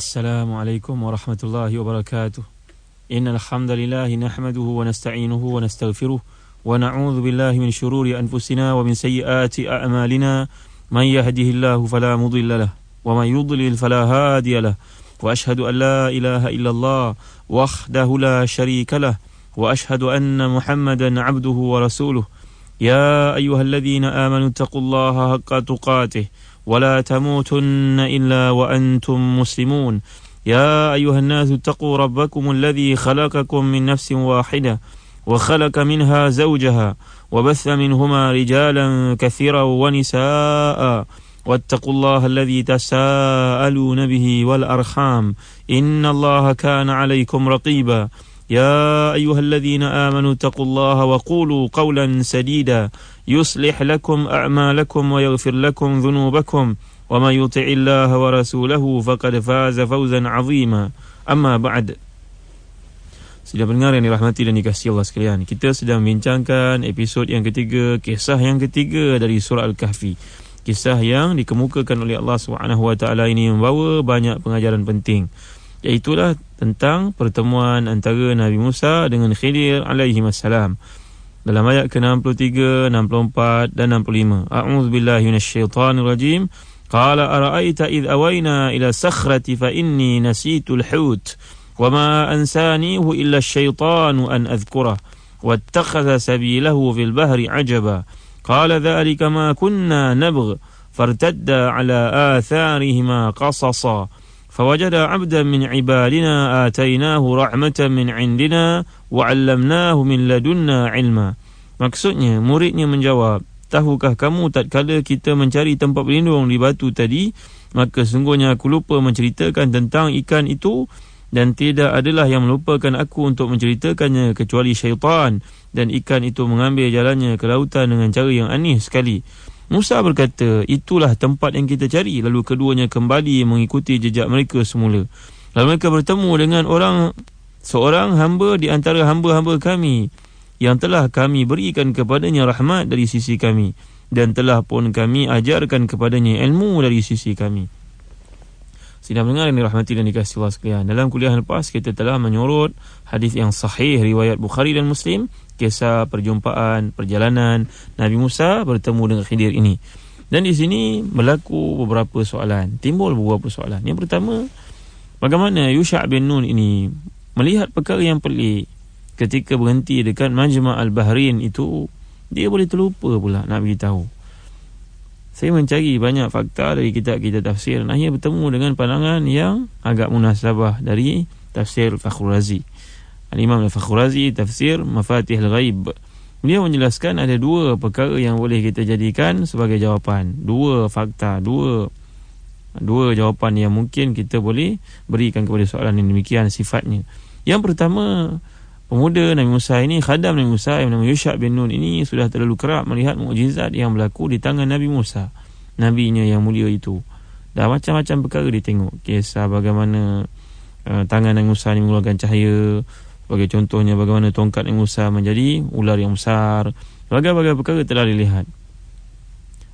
Assalamualaikum warahmatullahi wabarakatuh. Innal hamdalillah nahmaduhu wa nasta'inuhu wa nastaghfiruh wa na'udzu billahi min shururi anfusina wa min sayyiati a'malina. Man yahdihillahu fala mudilla lahu wa man yudlil fala hadiya lahu. Wa ashhadu an la ilaha illallah wahdahu la syarika lahu wa ashhadu anna Muhammadan 'abduhu wa rasuluh. Ya ayyuhalladzina amanu taqullaha haqqa tuqatih ولا تموتن إلا وأنتم مسلمون يا أيها الناس اتقوا ربكم الذي خلقكم من نفس واحدة وخلق منها زوجها وبث منهما رجالا كثيرا ونساء واتقوا الله الذي تساءلون به والأرحام إن الله كان عليكم رقيبا يا أيها الذين آمنوا اتقوا الله وقولوا قولا سديدا يصلح لكم أعمالكم ويغفر لكم ذنوبكم وما يطع الله ورسوله فقد فاز فوزا عظيما أما بعد. Sudah pendengar yang dirahmati dan dikasihi Allah sekalian, kita sedang membincangkan episod yang ketiga, kisah yang ketiga dari surah Al-Kahfi. Kisah yang dikemukakan oleh Allah SWT ini membawa banyak pengajaran penting, iaitulah tentang pertemuan antara Nabi Musa dengan Khidir alaihi wassalam. Dalam ayat ke-63, 64 dan 65. A'udzubillahi minasyaitonir rajim. Qala ara'aita idh awayna ila sakhrati fa inni nasitul hut wa ma ansanihu illa asyaitanu an adhkurah wattakhadha sabilahu fil bahri ajaba. Qala dhalika ma kunna nabgh fartadda ala atharihima qasasa. فوجد عبدا من عبادنا آتيناه رحمة من عندنا وعلمناه من لدنا علما. Maksudnya, muridnya menjawab, tahukah kamu tatkala kita mencari tempat berlindung di batu tadi, maka sungguhnya aku lupa menceritakan tentang ikan itu, dan tidak adalah yang melupakan aku untuk menceritakannya kecuali syaitan, dan ikan itu mengambil jalannya ke lautan dengan cara yang aneh sekali. Musa berkata, itulah tempat yang kita cari. Lalu keduanya kembali mengikuti jejak mereka semula. Lalu mereka bertemu dengan seorang hamba di antara hamba-hamba kami, yang telah kami berikan kepadanya rahmat dari sisi kami, dan telah pun kami ajarkan kepadanya ilmu dari sisi kami. Sidang pendengar yang dirahmati dan dikasihi Allah sekalian, dalam kuliah lepas kita telah menyorot hadis yang sahih riwayat Bukhari dan Muslim, kisah perjumpaan perjalanan Nabi Musa bertemu dengan Khidir ini. Dan di sini berlaku beberapa soalan, timbul beberapa soalan. Yang pertama, bagaimana Yusha' bin Nun ini melihat perkara yang pelik ketika berhenti dekat Majma' al-Bahrain itu, dia boleh terlupa pula nak beritahu. Saya mencari banyak fakta dari kitab-kitab tafsir, dan akhirnya bertemu dengan pandangan yang agak munasabah dari tafsir Fakhrul Razi. Al-Imam Fakhrul Razi, tafsir Mafatihul Ghaib. Beliau menjelaskan ada dua perkara yang boleh kita jadikan sebagai jawapan. Dua fakta, dua jawapan yang mungkin kita boleh berikan kepada soalan yang demikian sifatnya. Yang pertama, pemuda Nabi Musa ini, khadam Nabi Musa yang bernama Yusha' bin Nun ini, sudah terlalu kerap melihat mukjizat yang berlaku di tangan Nabi Musa, nabinya yang mulia itu. Dah macam-macam perkara dia tengok. Kisah bagaimana tangan Nabi Musa ini mengeluarkan cahaya, sebagai contohnya bagaimana tongkat Nabi Musa menjadi ular yang besar. Berbagai-bagai perkara telah dilihat.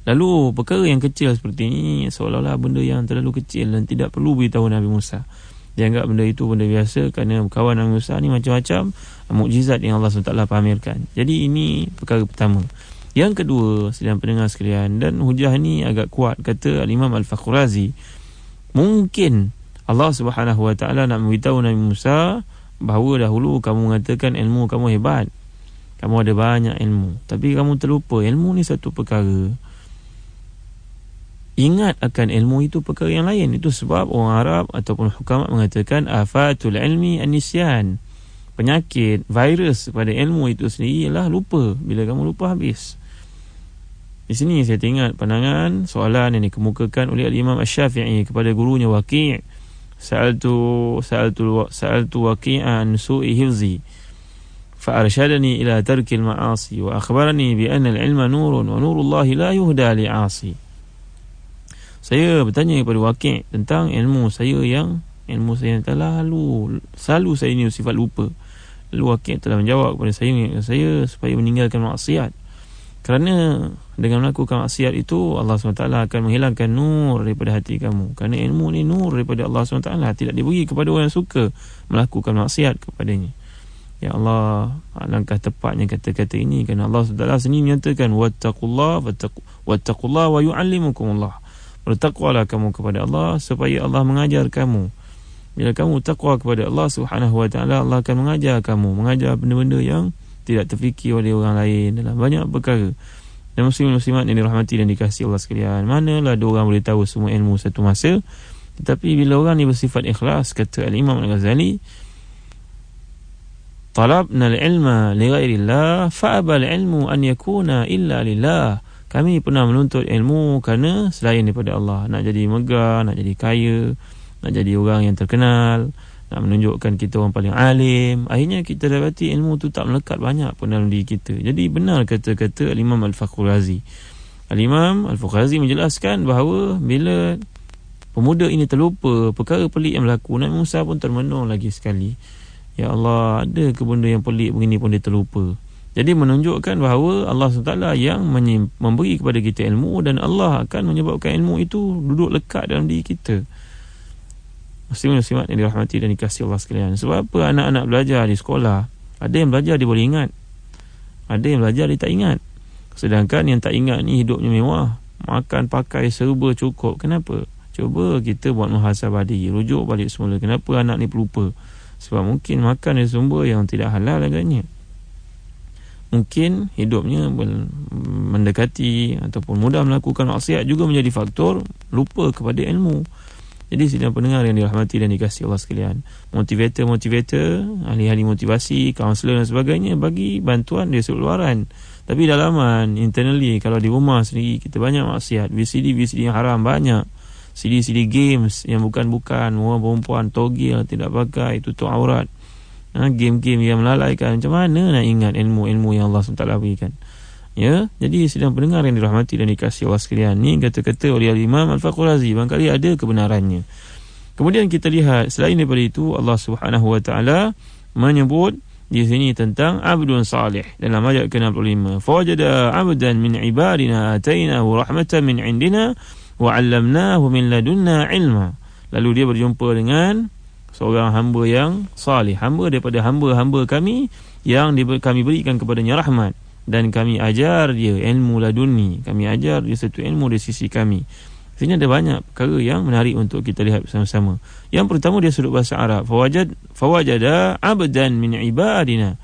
Lalu perkara yang kecil seperti ini seolah-olah benda yang terlalu kecil dan tidak perlu beritahu Nabi Musa. Dia anggap benda itu benda biasa kerana kawan Nabi Musa ni macam-macam mukjizat yang Allah SWT pamerkan. Jadi ini perkara pertama. Yang kedua, sedang pendengar sekalian, dan hujah ni agak kuat, kata Al-Imam Al-Fakhrul Razi, mungkin Allah SWT nak memberitahu Nabi Musa bahawa dahulu kamu mengatakan ilmu kamu hebat, kamu ada banyak ilmu, tapi kamu terlupa ilmu ni satu perkara. Ingat akan ilmu itu perkara yang lain. Itu sebab orang Arab ataupun hukamat mengatakan afatul ilmi an-nisyan. Penyakit, virus pada ilmu itu sendiri ialah lupa. Bila kamu lupa, habis. Di sini saya teringat pandangan soalan yang dikemukakan oleh Al-Imam Asy-Syafi'i kepada gurunya Waqi'. Sa'altu Waqi'an su'i hifzi fa arsyadani ila tarkil ma'asi wa akhbarani bi anna al-ilma nurun wa nurullahi la yuhda li'asi. Saya bertanya kepada Waqi' tentang ilmu saya yang selalu saya ini sifat lupa. Lalu Waqi' telah menjawab kepada saya supaya meninggalkan maksiat. Kerana Dengan melakukan maksiat itu, Allah SWT akan menghilangkan nur daripada hati kamu. Kerana ilmu ni nur daripada Allah SWT, tidak diberi kepada orang yang suka melakukan maksiat kepadanya. Ya Allah, alangkah tepatnya kata-kata ini, kerana Allah SWT sendiri menyatakan wattaqullah wa yu'allimukumullah. Bertakwalah kamu kepada Allah supaya Allah mengajar kamu. Bila kamu takwa kepada Allah Subhanahu wa taala, Allah akan mengajar kamu, mengajar benda-benda yang tidak terfikir oleh orang lain dalam banyak perkara. Dan muslim-muslimat yang dirahmati dan dikasihi Allah sekalian, manalah ada orang boleh tahu semua ilmu satu masa, tetapi bila orang ni bersifat ikhlas, kata Al-Imam Al-Ghazali, talabna al-ilma li ghairillah fa'aba al-ilmu an yakuna illa lillah. Kami pernah menuntut ilmu kerana selain daripada Allah, nak jadi megah, nak jadi kaya, nak jadi orang yang terkenal, nak menunjukkan kita orang paling alim. Akhirnya kita dapati ilmu tu tak melekat banyak pun dalam diri kita. Jadi benar kata-kata Al-Imam Al-Fakhr Razi. Al-Imam Al-Fakhr Razi menjelaskan bahawa bila pemuda ini terlupa perkara pelik yang berlaku, Nabi Musa pun termenung lagi sekali. Ya Allah, ada ke benda yang pelik begini pun dia terlupa. Jadi menunjukkan bahawa Allah SWT yang memberi kepada kita ilmu, dan Allah akan menyebabkan ilmu itu duduk lekat dalam diri kita. Muslim-muslimat yang dirahmati dan dikasihi Allah sekalian. Sebab apa anak-anak belajar di sekolah, ada yang belajar dia boleh ingat, ada yang belajar dia tak ingat. Sedangkan yang tak ingat ni hidupnya mewah, makan pakai serba cukup. Kenapa? Cuba kita buat muhasabah diri, rujuk balik semula. Kenapa anak ni pelupa? Sebab mungkin makan dari sumber yang tidak halal agaknya. Mungkin hidupnya mendekati ataupun mudah melakukan maksiat juga menjadi faktor lupa kepada ilmu. Jadi sidang pendengar yang dirahmati dan dikasihi Allah sekalian, motivator, ahli-ahli motivasi, kaunselor dan sebagainya bagi bantuan dari luaran. Tapi dalaman, internally, kalau di rumah sendiri kita banyak maksiat, VCD yang haram banyak, CD games yang bukan-bukan, orang perempuan togel, tidak pakai, tutup aurat, game-game yang melalaikan. Macam mana nak ingat ilmu-ilmu yang Allah SWT berikan? Ya, jadi sidang pendengar yang dirahmati dan dikasihi Allah sekalian, ni kata-kata oleh Al-Imam Al-Fakhr Razi, barangkali ada kebenarannya. Kemudian kita lihat selain daripada itu, Allah Subhanahu wa taala menyebut di sini tentang abdun salih dalam ayat ke-65. Fawajada 'abdan min ibadina atainahu rahmatan min indina wa 'allamnahu min ladunna ilma. Lalu dia berjumpa dengan seorang hamba yang salih, hamba daripada hamba-hamba kami yang kami berikan kepadanya rahmat, dan kami ajar dia ilmu laduni, kami ajar dia satu ilmu dari sisi kami. Sini ada banyak perkara yang menarik untuk kita lihat bersama-sama. Yang pertama, dia sudut bahasa Arab. Fawajada abdan min ibadina.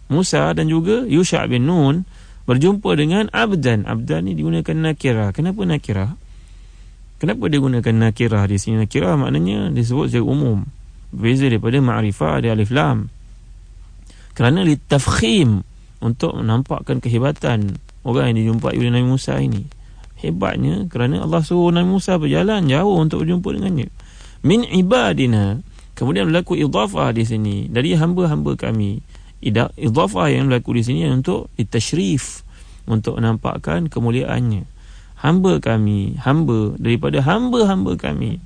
Musa dan juga Yusha' bin Nun berjumpa dengan abdan. Abdan ni digunakan nakirah. Kenapa nakirah? Kenapa dia gunakan nakirah di sini? Nakirah maknanya disebut secara umum, berbeza daripada ma'rifah ada alif lam. Kerana litafkhim, untuk menampakkan kehebatan orang yang dijumpai oleh Nabi Musa ini. Hebatnya kerana Allah suruh Nabi Musa berjalan jauh untuk berjumpa dengannya. Min ibadina. Kemudian berlaku idhafah di sini, dari hamba-hamba kami. Idhafah yang berlaku di sini untuk ditashrif, untuk menampakkan kemuliaannya. Hamba kami, hamba daripada hamba-hamba kami.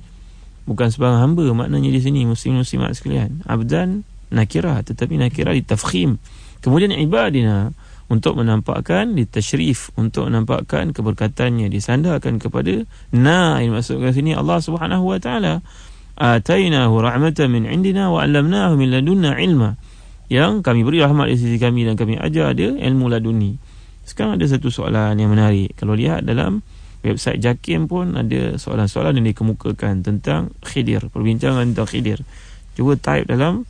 Bukan sebarang hamba maknanya di sini, muslim-muslimat sekalian. Abdan nakirah, tetapi nakirah ditafkhim. Kemudian ibadina, untuk menampakkan ditashrif, untuk menampakkan keberkatannya, disandarkan kepada yang maksudkan sini Allah Subhanahu wa taala. Atainahu rahmatan min indina wa 'allamnahu min ladunna ilma. Yang kami beri rahmat dari sisi kami dan kami ajar dia ilmu laduni. Sekarang ada satu soalan yang menarik. Kalau lihat dalam website JAKIM pun ada soalan-soalan yang dikemukakan tentang Khidir, perbincangan tentang Khidir. Cuba type dalam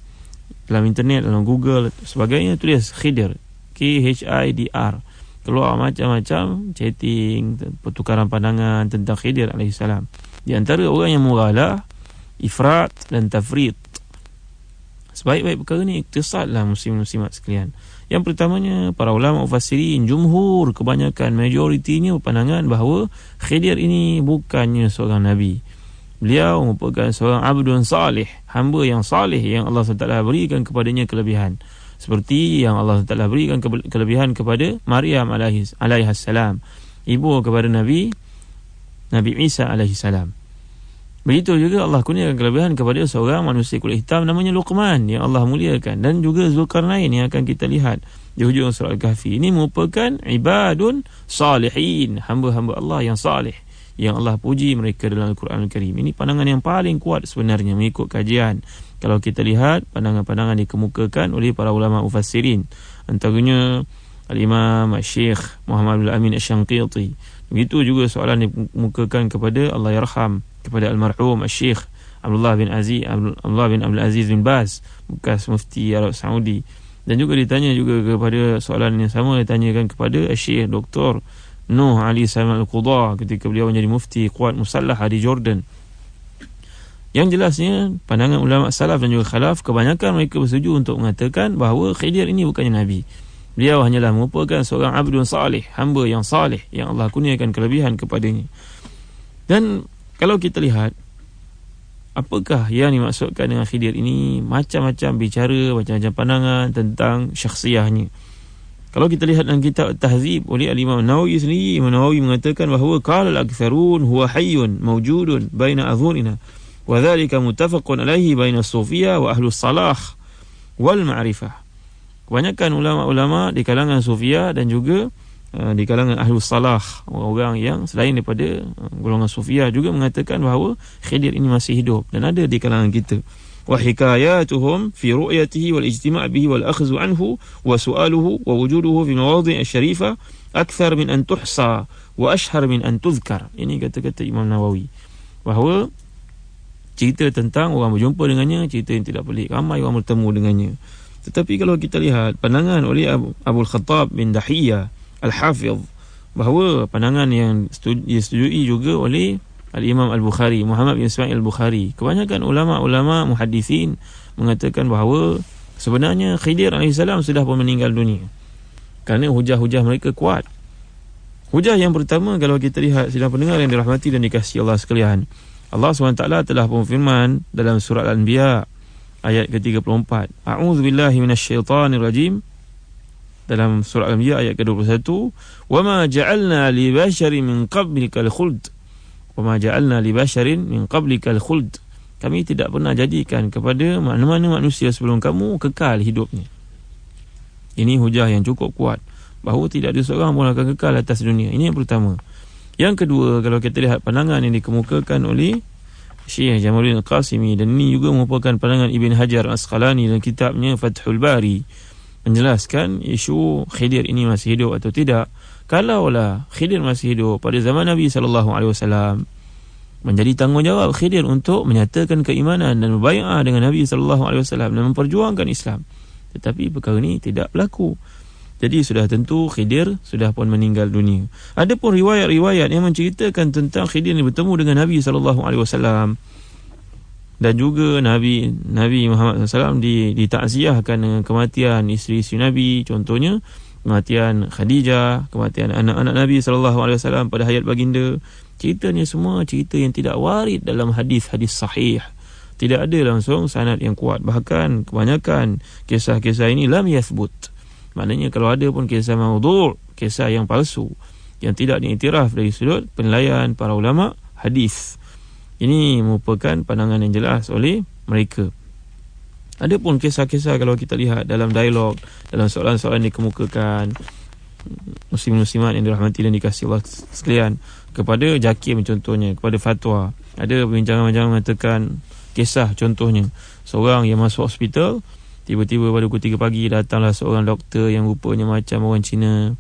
internet, dalam Google sebagainya, tulis Khidir, Khidr, keluar macam-macam chatting, pertukaran pandangan tentang Khidir alaihissalam. Di antara orang yang mughalah, ifrat dan tafrit. Sebaik-baik perkara ni iktisadlah muslim-muslimat sekalian. Yang pertamanya, para ulama mufassirin, jumhur, kebanyakan, majoritinya berpandangan bahawa Khidir ini bukannya seorang nabi. Beliau merupakan seorang abdun salih, hamba yang salih yang Allah SWT berikan kepadanya kelebihan. Seperti yang Allah SWT berikan kelebihan kepada Maryam alaihassalam, ibu kepada Nabi Isa alaihissalam. Begitu juga Allah kurniakan kelebihan kepada seorang manusia kulit hitam namanya Luqman yang Allah muliakan, dan juga Zulkarnain yang akan kita lihat di hujung surah Al-Kahfi. Ini merupakan ibadun salihin, hamba-hamba Allah yang salih, yang Allah puji mereka dalam Al-Quran Al-Karim. Ini pandangan yang paling kuat sebenarnya mengikut kajian. Kalau kita lihat pandangan-pandangan dikemukakan oleh para ulama mufassirin, antaranya Al-Imam Syekh Muhammad Al-Amin Asy-Syanqiti. Begitu juga soalan dikemukakan kepada Allah yarham, kepada almarhum Syekh Abdullah bin Abdul Aziz bin Baz, bekas mufti Arab Saudi. Dan juga ditanya juga kepada soalan yang sama ditanyakan kepada Syekh Dr. Nuh Ali Salam Al-Qudha ketika beliau menjadi mufti Quwat Musallah di Jordan. Yang jelasnya pandangan ulama salaf dan juga khalaf, kebanyakan mereka bersetuju untuk mengatakan bahawa Khidir ini bukannya Nabi. Beliau hanyalah merupakan seorang abdun salih, hamba yang salih yang Allah kurniakan kelebihan kepadanya. Dan kalau kita lihat apakah yang dimaksudkan dengan Khidir ini, macam-macam bicara, macam-macam pandangan tentang syakhsiahnya. Kalau kita lihat dalam kitab Tahzib oleh Al-Imam Nawawi sendiri, Imam Nawawi mengatakan bahawa qala al-aktsarun huwa hayyun mawjudun baina adhunina wa dhalika muttafaqun alaihi baina as-sufiyah wa ahlus salah wal ma'rifah. Kebanyakan ulama-ulama di kalangan sufiyah dan juga di kalangan ahlus salah, orang yang selain daripada golongan sufiyah, juga mengatakan bahawa Khidir ini masih hidup dan ada di kalangan kita. Wa hikayatuhum fi ru'yatihi wal ijtima' bihi wal akhdhu anhu wa su'aluhu wa wujuduhu fi mawadhi' asy-syarifah akthar min an tuhsa wa ashhar min an tuzkar. Ini kata-kata Imam Nawawi, bahawa cerita tentang orang berjumpa dengannya, cerita yang tidak pelik, ramai orang bertemu dengannya. Tetapi kalau kita lihat pandangan oleh Abul Khattab bin Dahiyah Al-Hafiz, bahawa pandangan yang disetujui juga oleh Al-Imam Al-Bukhari, Muhammad bin Ismail Al-Bukhari, kebanyakan ulama-ulama muhaddisin mengatakan bahawa sebenarnya Khidir AS sudah pun meninggal dunia, kerana hujah-hujah mereka kuat. Hujah yang pertama, kalau kita lihat sidang pendengar yang dirahmati dan dikasihi Allah sekalian, Allah SWT telah pun firman dalam surah Al-Anbiya ayat ke-34, A'udzubillahi minasyaitanirrajim, dalam surah Al-Anbiya ayat ke-21, وَمَا جَعَلْنَا لِبَشَرٍ مِنْ قَبْلِكَ الْخُلْدِ وَمَا جَعَلْنَا لِبَشَرٍ مِنْ قَبْلِكَ الْخُلْدِ. Kami tidak pernah jadikan kepada mana-mana manusia sebelum kamu kekal hidupnya. Ini hujah yang cukup kuat, bahawa tidak ada seorang pun akan kekal atas dunia. Ini yang pertama. Yang kedua, kalau kita lihat pandangan yang dikemukakan oleh Syekh Jamaluddin Al-Qasimi, dan ini juga merupakan pandangan Ibn Hajar Asqalani dalam kitabnya Fathul Bari, menjelaskan isu Khidir ini masih hidup atau tidak. Kalaulah Khidir masih hidup pada zaman Nabi SAW, menjadi tanggungjawab Khidir untuk menyatakan keimanan dan berbai'ah dengan Nabi SAW dan memperjuangkan Islam. Tetapi perkara ini tidak berlaku. Jadi sudah tentu Khidir sudah pun meninggal dunia. Ada pun riwayat-riwayat yang menceritakan tentang Khidir ini bertemu dengan Nabi SAW, dan juga Nabi Muhammad SAW ditakziahkan dengan kematian isteri-isteri Nabi. Contohnya kematian Khadijah, kematian anak-anak Nabi SAW pada hayat baginda. Ceritanya semua cerita yang tidak warid dalam hadis-hadis sahih, tidak ada langsung sanad yang kuat. Bahkan kebanyakan kisah-kisah ini lam yathbut, maknanya kalau ada pun kisah maudhu', kisah yang palsu, yang tidak diiktiraf dari sudut penilaian para ulama hadis. Ini merupakan pandangan yang jelas oleh mereka. Ada pun kisah-kisah kalau kita lihat dalam dialog, dalam soalan-soalan dikemukakan muslim-muslimat yang dirahmati dan dikasihi Allah sekalian, kepada Jakim contohnya, kepada fatwa. Ada perbincangan-perbincangan mengatakan kisah, contohnya seorang yang masuk hospital, tiba-tiba pada pukul 3 pagi datanglah seorang doktor yang rupanya macam orang Cina,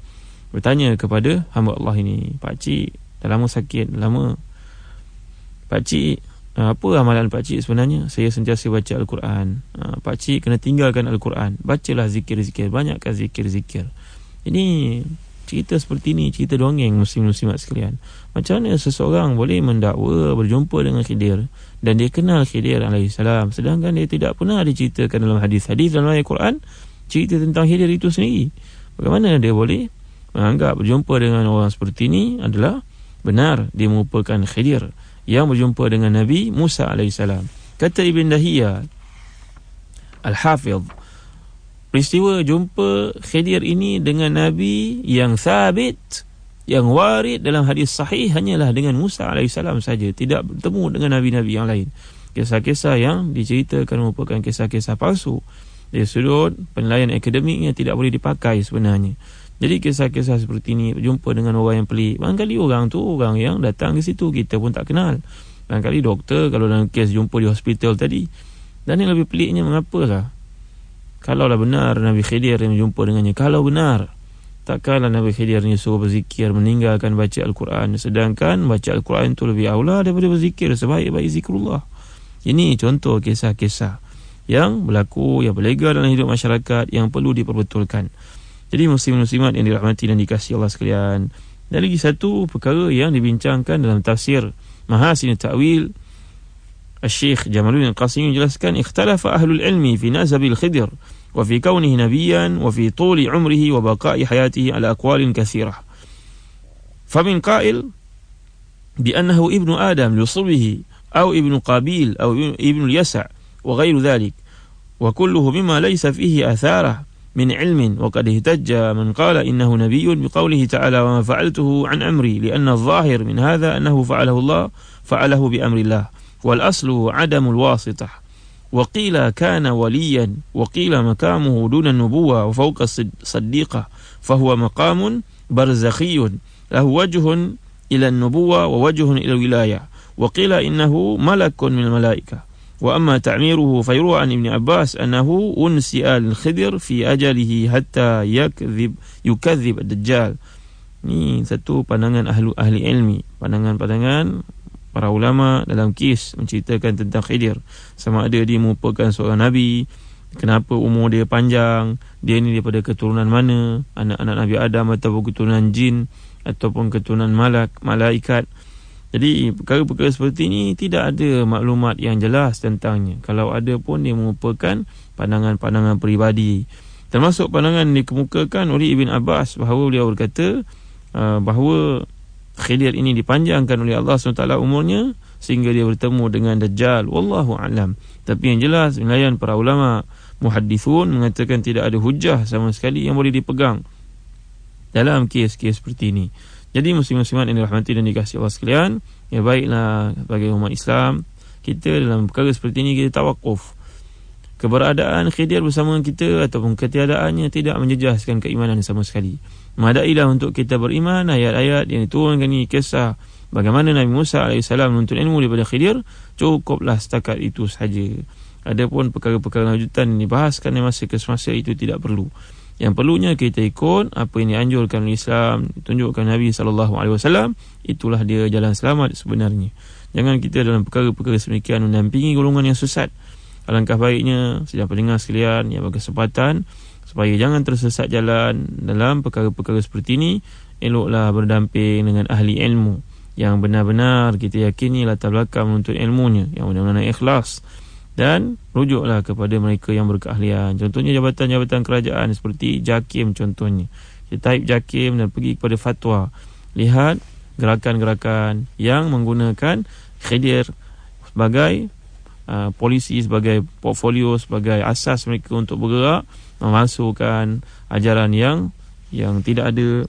bertanya kepada hamba Allah ini, "Pakcik, dah lama sakit, lama. Pakcik, apa amalan pakcik sebenarnya?" "Saya sentiasa baca Al-Quran." "Pakcik kena tinggalkan Al-Quran, bacalah zikir-zikir, banyakkan zikir-zikir." Ini cerita seperti ini, cerita dongeng muslim-muslimat sekalian. Macam mana seseorang boleh mendakwa berjumpa dengan Khidir dan dia kenal Khidir AS, sedangkan dia tidak pernah diceritakan dalam hadis-hadis dalam Al-Quran cerita tentang Khidir itu sendiri? Bagaimana dia boleh menganggap berjumpa dengan orang seperti ini adalah benar dia merupakan Khidir yang berjumpa dengan Nabi Musa AS? Kata Ibn Dahiyah Al-Hafiz, peristiwa jumpa Khidir ini dengan Nabi yang sabit, Yang warid dalam hadis sahih hanyalah dengan Musa AS saja, tidak bertemu dengan nabi-nabi yang lain. Kisah-kisah yang diceritakan merupakan kisah-kisah palsu. Dari sudut penilaian akademiknya tidak boleh dipakai sebenarnya. Jadi kisah-kisah seperti ini, berjumpa dengan orang yang pelik, barangkali orang tu orang yang datang di situ kita pun tak kenal. Barangkali doktor kalau dalam kes jumpa di hospital tadi. Dan yang lebih peliknya, mengapalah kalaulah benar Nabi Khidir yang jumpa dengannya, kalau benar, takkanlah Nabi Khidir ni suruh berzikir meninggalkan baca Al-Quran, sedangkan baca Al-Quran itu lebih aula daripada berzikir, sebaik-baik zikrullah. Ini contoh kisah-kisah yang berlaku, yang berlegar dalam hidup masyarakat, yang perlu diperbetulkan. Jadi muslim-muslimat yang dirahmati dan dikasihi Allah sekalian, dan lagi satu perkara yang dibincangkan dalam tafsir Mahasin Ta'wil, Syekh Jamaluddin Al-Qasimi menjelaskan, ikhtalafa ahlul ilmi fi nasabil Khidir wa fi kaunihi nabiyan wa fi tuli umrihi wa baqa'i hayatihi ala aqwalin kathirah. Famin qa'il bi annahu ibnu Adam lusubhi aw ibnu Qabil aw ibnu Yasa' wa ghairu dhalik, wa kulluhu mimma laysa fihi atharah min ilmin, wa qad ihtajja man qala innahu nabiyyun biqawlihi ta'ala wa ma fa'altuhu an amri, lianna adh-dhahir min hadha annahu fa'alahu Allah fa'alahu bi amrillah, wal aslu adamul wasitah. Wa qila kana waliyan wa qila maqamuhu duna an-nubuwah wa fawqa as-siddiqah, fa huwa maqamun barzakhiyyun lahu wajhun ila an-nubuwah wa wajhun ila al-wilayah, wa qila innahu malakun min al-malaikah. Wa amma ta'miruhu fayruwa an Ibn Abbas annahu unsi'a al-Khidir fi ajalihi hatta yukadzib ad-Dajjal. Ni satu pandangan ahli ilmi, pandangan para ulama dalam kes menceritakan tentang Khidir, sama ada dia merupakan seorang nabi, kenapa umur dia panjang, dia ni daripada keturunan mana, anak-anak Nabi Adam ataupun keturunan jin ataupun keturunan malaikat. Jadi perkara-perkara seperti ini tidak ada maklumat yang jelas tentangnya. Kalau ada pun dia merupakan pandangan-pandangan peribadi. Termasuk pandangan dikemukakan oleh Ibn Abbas bahawa beliau berkata bahawa Khidir ini dipanjangkan oleh Allah SWT umurnya sehingga dia bertemu dengan Dajjal. Wallahu a'lam. Tapi yang jelas penilaian para ulama muhaddithun mengatakan tidak ada hujah sama sekali yang boleh dipegang dalam kes-kes seperti ini. Jadi muslim-muslimat yang dirahmati dan dikasihi Allah sekalian, ya baiklah bagi umat Islam, kita dalam perkara seperti ini kita tawakuf. Keberadaan Khidir bersama kita ataupun ketiadaannya tidak menjejaskan keimanan sama sekali. Madailah untuk kita beriman ayat-ayat yang diturunkan ini, kisah bagaimana Nabi Musa AS menuntut ilmu daripada Khidir, cukuplah setakat itu sahaja. Adapun perkara-perkara lanjutan yang dibahaskan di masa ke semasa itu tidak perlu. Yang perlunya kita ikut apa yang dianjurkan oleh Islam, ditunjukkan Nabi SAW, itulah dia jalan selamat sebenarnya. Jangan kita dalam perkara-perkara semikian mendampingi golongan yang sesat. Alangkah baiknya sedang pendengar sekalian yang berkesempatan supaya jangan tersesat jalan dalam perkara-perkara seperti ini, eloklah berdamping dengan ahli ilmu yang benar-benar kita yakini latar belakang menuntut ilmunya, yang benar-benar ikhlas, dan rujuklah kepada mereka yang berkeahlian. Contohnya jabatan-jabatan kerajaan seperti JAKIM contohnya. Kita type JAKIM dan pergi kepada fatwa. Lihat gerakan-gerakan yang menggunakan Khidir sebagai polisi, sebagai portfolio, sebagai asas mereka untuk bergerak, memasukkan ajaran yang tidak ada,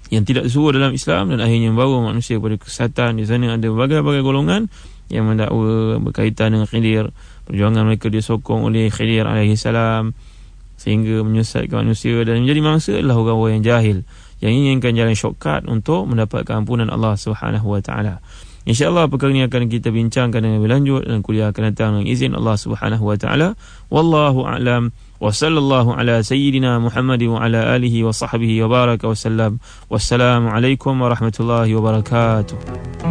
yang tidak disuruh dalam Islam, dan akhirnya membawa manusia kepada kesesatan. Di sana ada berbagai-bagai golongan yang mendakwa berkaitan dengan Khidir. Perjuangan mereka disokong oleh Khidir AS sehingga menyesatkan manusia, dan menjadi mangsa adalah orang-orang yang jahil yang inginkan jalan shortcut untuk mendapatkan ampunan Allah SWT. InsyaAllah perkara ini akan kita bincangkan dengan lebih lanjut dalam kuliah akan datang dengan izin Allah SWT. Wallahu a'lam. Wa sallallahu ala sayyidina Muhammad wa ala alihi wa sahbihi wa baraka wa sallam. Wassalamualaikum warahmatullahi wabarakatuh.